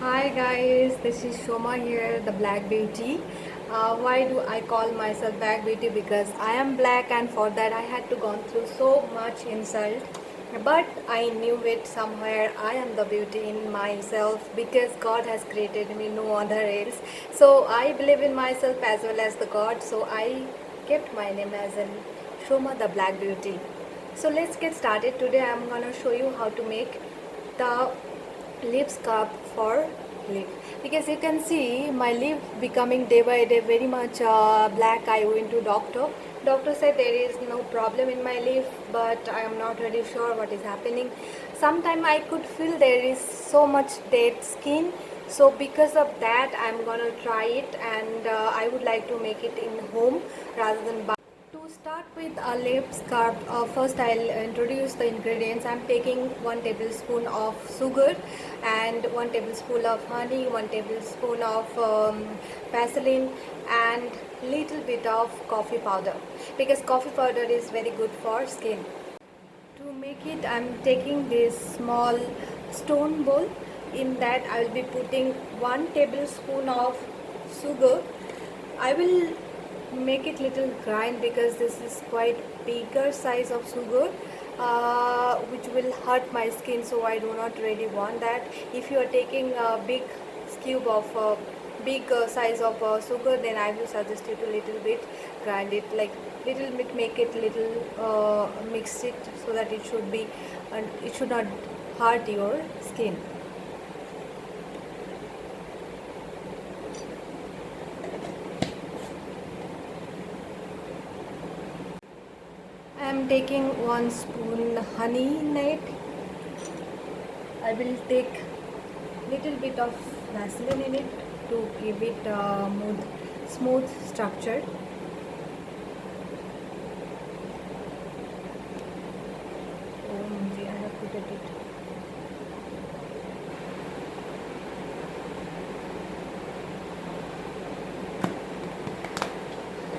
Hi guys, this is Shoma here, the Black Beauty. Why do I call myself Black Beauty? Because I am black, and for that I had to gone through so much insult. But I knew it somewhere. I am the beauty in myself because God has created me, no other else. So I believe in myself as well as the God. So I kept my name as in Shoma, the Black Beauty. So let's get started. Today I'm gonna show you how to make the lip scrub for lip, because you can see my lip becoming day by day very much black. I went to doctor said there is no problem in my lip, but I am not really sure what is happening. Sometime I could feel there is so much dead skin, so because of that I'm gonna try it, and I would like to make it in home rather than buy. To start with a lip scrub, first I'll introduce the ingredients. I'm taking 1 tablespoon of sugar and 1 tablespoon of honey, 1 tablespoon of Vaseline, and little bit of coffee powder, because coffee powder is very good for skin. To make it, I'm taking this small stone bowl. In that I will be putting 1 tablespoon of sugar. I will make it little grind because this is quite bigger size of sugar, which will hurt my skin, so I do not really want that. If you are taking a big cube of big size of sugar, then I will suggest you to little bit grind it, like little bit, make it little mix it so that it should be, and it should not hurt your skin. I am taking 1 spoon honey in it. I will take little bit of Vaseline in it to give it smooth structure. OMG, I have put it.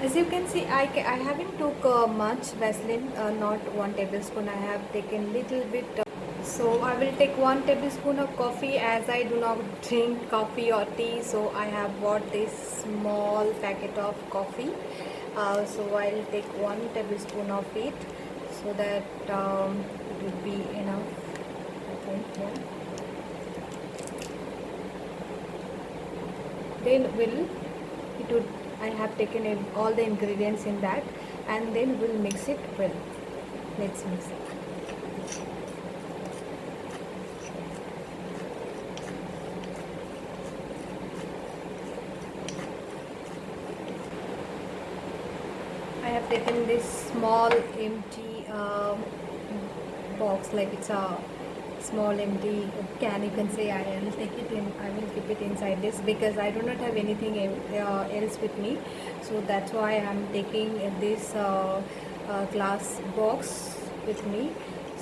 As you can see, I haven't took much Vaseline, not 1 tablespoon. I have taken little bit. So I will take 1 tablespoon of coffee, as I do not drink coffee or tea. So I have bought this small packet of coffee. So I'll take 1 tablespoon of it, so that it will be enough, I think. Yeah. Then I have taken all the ingredients in that, and then we'll mix it well. Let's mix it. I have taken this small empty box, like it's a small empty can, you can say. I will take it in, I will keep it inside this because I do not have anything else with me, so that's why I'm taking this glass box with me.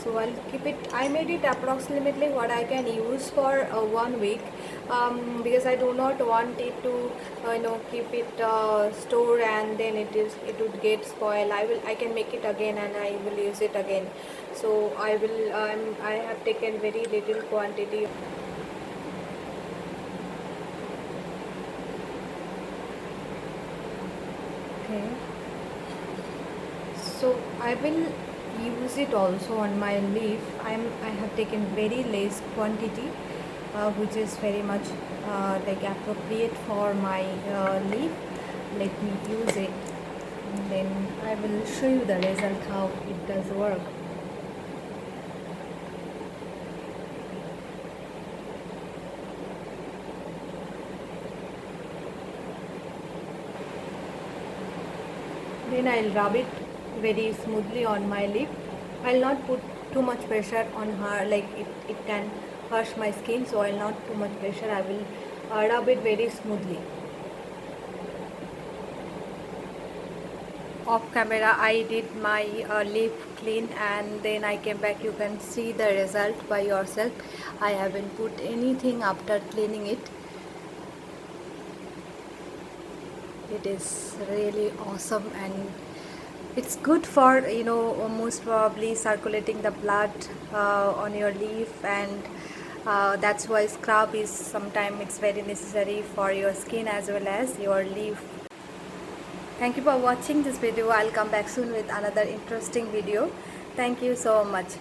So I'll keep it. I made it approximately what I can use for 1 week, because I do not want it to keep it store, and then it would get spoiled. I can make it again and I will use it again. So I have taken very little quantity. Okay, so I will use it also on my leaf. I have taken very less quantity, which is very much like appropriate for my leaf. Let me use it, and then I will show you the result, how it does work. Then I'll rub it very smoothly on my lip. I'll not put too much pressure on her, like it can harsh my skin, so I'll not too much pressure. I will rub it very smoothly. Off camera I did my lip clean, and then I came back. You can see the result by yourself. I haven't put anything after cleaning it. It is really awesome, and it's good for most probably circulating the blood on your leaf, and That's why scrub is sometimes it's very necessary for your skin as well as your leaf. Thank you for watching this video. I'll come back soon with another interesting video. Thank you so much.